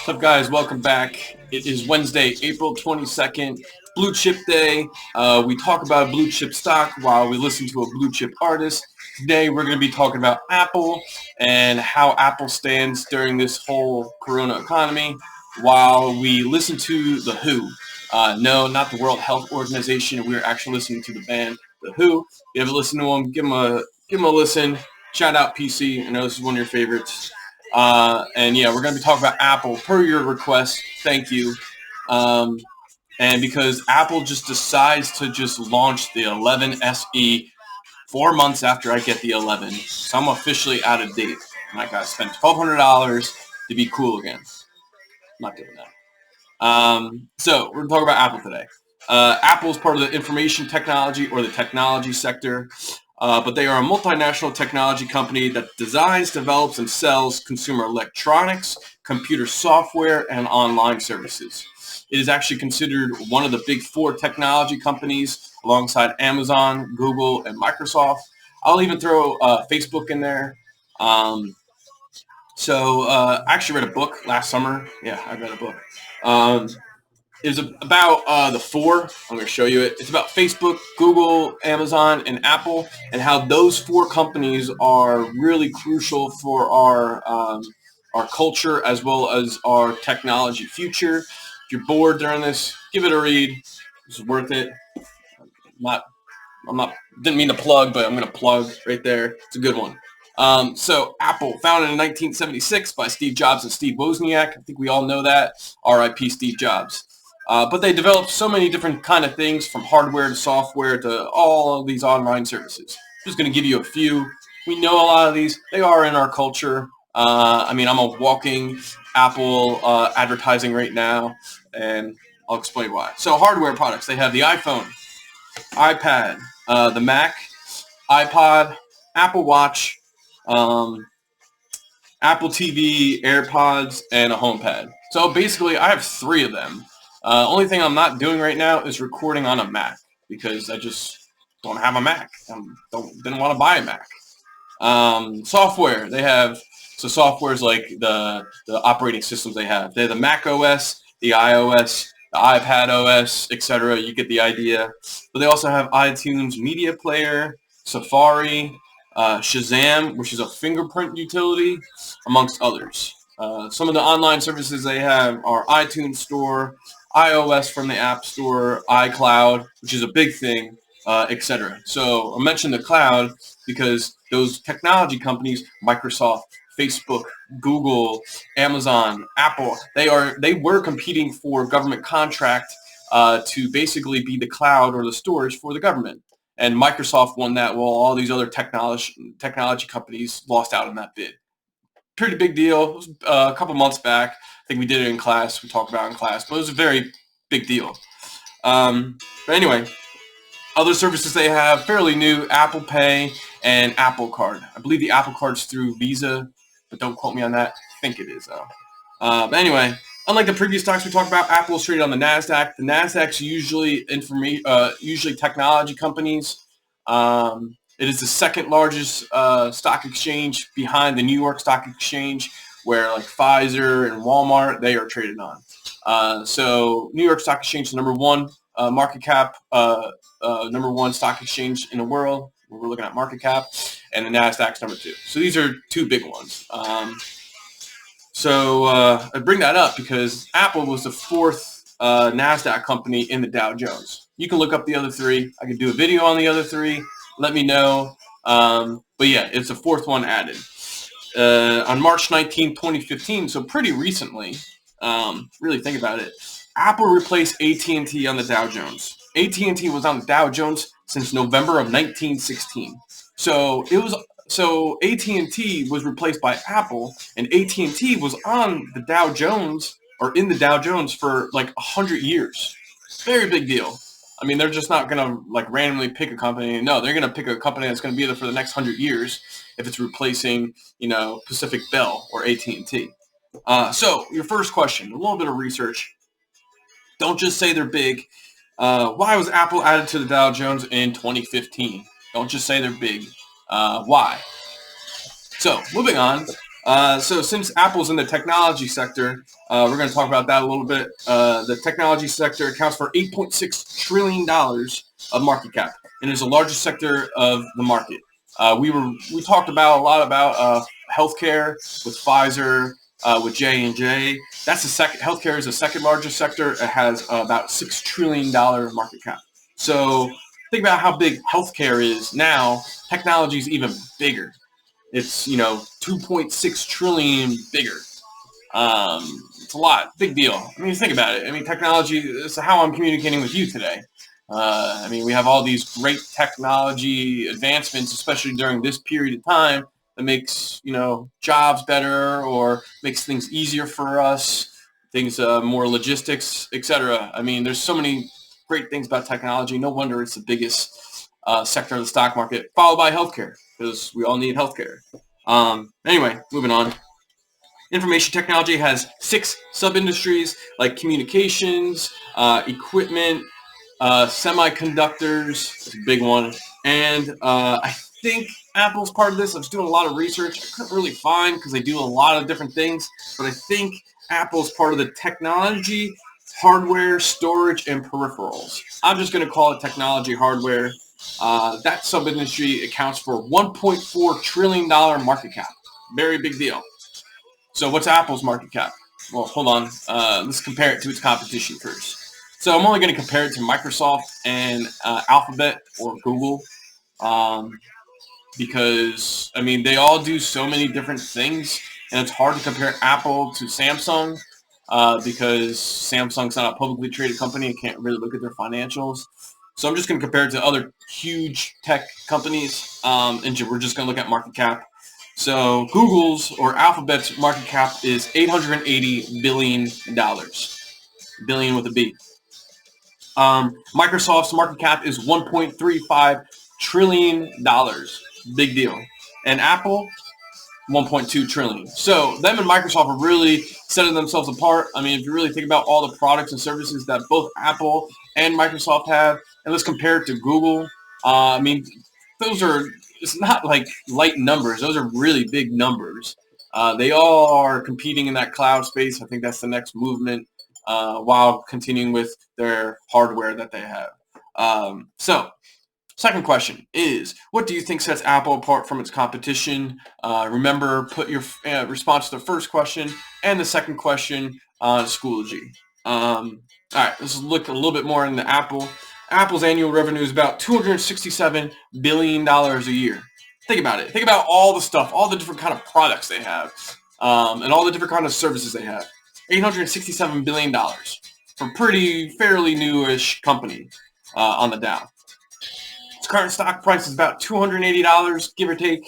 What's up, guys? Welcome back. It is Wednesday, April 22nd, Blue Chip Day. We talk about blue chip stock while we listen to a blue chip artist. Today, we're going to be talking about Apple and how Apple stands during this whole corona economy while we listen to The Who. No, not the World Health Organization. We're actually listening to the band The Who. If you ever listen to them, give them a listen. Shout out PC. I know this is one of your favorites. And yeah, we're going to be talking about Apple per your request. Thank you. And because Apple just decides to just launch the 11 SE 4 months after I get the 11, so I'm officially out of date. And I got to spend $1,200 to be cool again. I'm not doing that. So we're going to talk about Apple today. Apple is part of the information technology or the technology sector. But they are a multinational technology company that designs, develops, and sells consumer electronics, computer software, and online services. It is actually considered one of the big four technology companies alongside Amazon, Google, and Microsoft. I'll even throw Facebook in there. I actually read a book last summer. Yeah, I read a book. Is about the four. I'm going to show you it. It's about Facebook, Google, Amazon, and Apple, and how those four companies are really crucial for our culture as well as our technology future. If you're bored during this, give it a read. It's worth it. Didn't mean to plug, but I'm going to plug right there. It's a good one. Apple, founded in 1976 by Steve Jobs and Steve Wozniak. I think we all know that. R.I.P. Steve Jobs. But they developed so many different kind of things, from hardware to software to all of these online services. I'm just going to give you a few. We know a lot of these. They are in our culture. I'm a walking Apple advertising right now, and I'll explain why. So hardware products, they have the iPhone, iPad, the Mac, iPod, Apple Watch, Apple TV, AirPods, and a HomePad. So basically, I have three of them. Only thing I'm not doing right now is recording on a Mac because I just don't have a Mac. Didn't want to buy a Mac. Software, they have, so software is like the operating systems they have. They have the Mac OS, the iOS, the iPad OS, etc. You get the idea. But they also have iTunes Media Player, Safari, Shazam, which is a fingerprint utility, amongst others. Some of the online services they have are iTunes Store, iOS from the App Store, iCloud, which is a big thing, etc. So I mentioned the cloud because those technology companies, Microsoft, Facebook, Google, Amazon, Apple, they were competing for government contract to basically be the cloud or the storage for the government. And Microsoft won that while all these other technology companies lost out on that bid. Pretty big deal. It was a couple months back. I think we did it in class. We talked about it in class, but it was a very big deal. But anyway, other services they have, fairly new, Apple Pay and Apple Card. I believe the Apple Card's through Visa, but don't quote me on that. I think it is, though. But anyway, unlike the previous stocks we talked about, Apple is traded on the NASDAQ. The NASDAQ's usually technology companies. It is the second largest stock exchange behind the New York Stock Exchange, where like Pfizer and Walmart, they are traded on. So New York Stock Exchange is number one market cap, number one stock exchange in the world. We're looking at market cap, and the NASDAQ's number two. So these are two big ones. I bring that up because Apple was the fourth NASDAQ company in the Dow Jones. You can look up the other three. I can do a video on the other three. Let me know. But yeah, it's the fourth one added. On March 19, 2015, so pretty recently, really think about it, Apple replaced AT&T on the Dow Jones. AT&T was on the Dow Jones since November of 1916. So AT&T was replaced by Apple, and AT&T was on the Dow Jones, or in the Dow Jones, for like 100 years. Very big deal. I mean, they're just not going to like randomly pick a company. No, they're going to pick a company that's going to be there for the next 100 years if it's replacing, Pacific Bell or AT&T. So your first question, a little bit of research. Don't just say they're big. Why was Apple added to the Dow Jones in 2015? Don't just say they're big. Why? So moving on. So since Apple's in the technology sector, we're going to talk about that a little bit. The technology sector accounts for $8.6 trillion of market cap, and is the largest sector of the market. We talked about a lot about healthcare with Pfizer, with J&J. That's the second. Healthcare is the second largest sector. It has about $6 trillion market cap. So think about how big healthcare is now. Technology is even bigger. It's 2.6 trillion bigger. It's a lot, big deal. I mean, think about it. I mean, technology is how I'm communicating with you today. I mean, we have all these great technology advancements, especially during this period of time, that makes jobs better or makes things easier for us, things more logistics, etc. I mean, there's so many great things about technology. No wonder it's the biggest sector of the stock market, followed by healthcare, because we all need healthcare. Anyway, moving on. Information technology has 6 sub-industries like communications, equipment, semiconductors, it's a big one, and I think Apple's part of this. I was doing a lot of research. I couldn't really find because they do a lot of different things, but I think Apple's part of the technology, hardware, storage, and peripherals. I'm just going to call it technology hardware. That sub-industry accounts for $1.4 trillion market cap. Very big deal. So what's Apple's market cap? Well, hold on. Let's compare it to its competition first. So I'm only going to compare it to Microsoft and Alphabet or Google because, I mean, they all do so many different things, and it's hard to compare Apple to Samsung because Samsung's not a publicly traded company and can't really look at their financials. So I'm just going to compare it to other huge tech companies, and we're just going to look at market cap. So Google's or Alphabet's market cap is $880 billion. Billion with a B. Microsoft's market cap is $1.35 trillion. Big deal. And Apple, $1.2 trillion. So them and Microsoft are really setting themselves apart. I mean, if you really think about all the products and services that both Apple and Microsoft have, and let's compare it to Google, I mean, it's not like light numbers. Those are really big numbers. They all are competing in that cloud space. I think that's the next movement while continuing with their hardware that they have. So second question is, what do you think sets Apple apart from its competition? Remember, put your response to the first question and the second question on Schoology. All right, let's look a little bit more into Apple. Apple's annual revenue is about $267 billion a year. Think about it. Think about all the stuff, all the different kind of products they have, and all the different kind of services they have. $867 billion for a fairly newish company on the Dow. Its current stock price is about $280, give or take.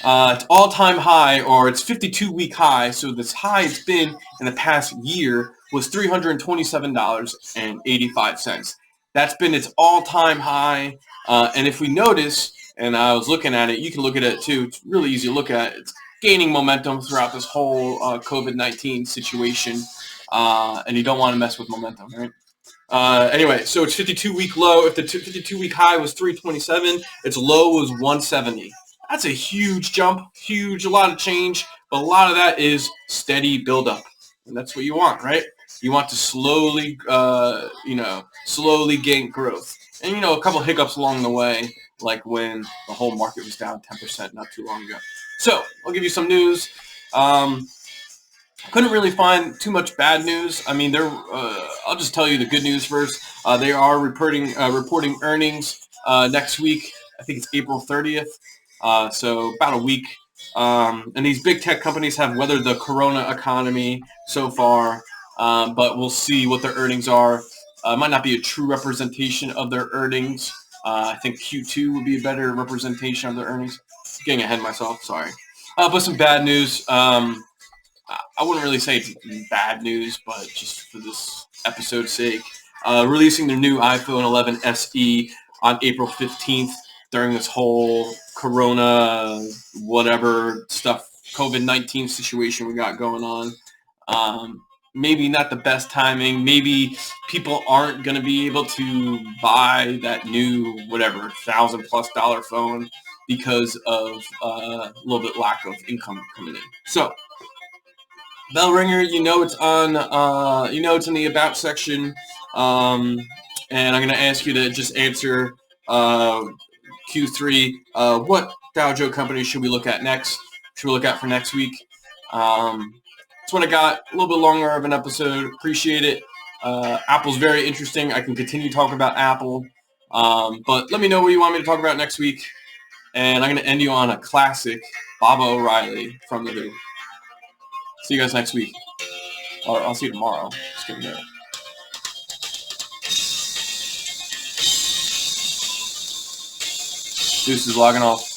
Its all-time high, or its 52-week high, so this high it's been in the past year, was $327.85. That's been its all-time high. And if we notice, and I was looking at it, you can look at it too. It's really easy to look at. It's gaining momentum throughout this whole COVID-19 situation. And you don't want to mess with momentum, right? Anyway, so it's 52-week low. If the 52-week high was 327, its low was 170. That's a huge jump, a lot of change, but a lot of that is steady buildup. And that's what you want, right? You want to slowly gain growth. And, a couple hiccups along the way, like when the whole market was down 10% not too long ago. So I'll give you some news. Couldn't really find too much bad news. I mean, I'll just tell you the good news first. They are reporting earnings next week. I think it's April 30th. So about a week. And these big tech companies have weathered the corona economy so far, but we'll see what their earnings are. It might not be a true representation of their earnings. I think Q2 would be a better representation of their earnings. Getting ahead of myself, sorry. But some bad news. I wouldn't really say it's bad news, but just for this episode's sake, releasing their new iPhone 11 SE on April 15th during this whole corona, whatever stuff, COVID-19 situation we got going on. Maybe not the best timing. Maybe people aren't going to be able to buy that new, whatever, $1,000+ phone because of a little bit lack of income coming in. So, bell ringer, you know it's on, it's in the about section, and I'm going to ask you to just answer Q3. What Dow Jones company should we look at next? Should we look at for next week? That's what I got. A little bit longer of an episode. Appreciate it. Apple's very interesting. I can continue talking about Apple, but let me know what you want me to talk about next week. And I'm going to end you on a classic, Baba O'Reilly from The Who. See you guys next week. Or I'll see you tomorrow. Just kidding there. Deuces logging off.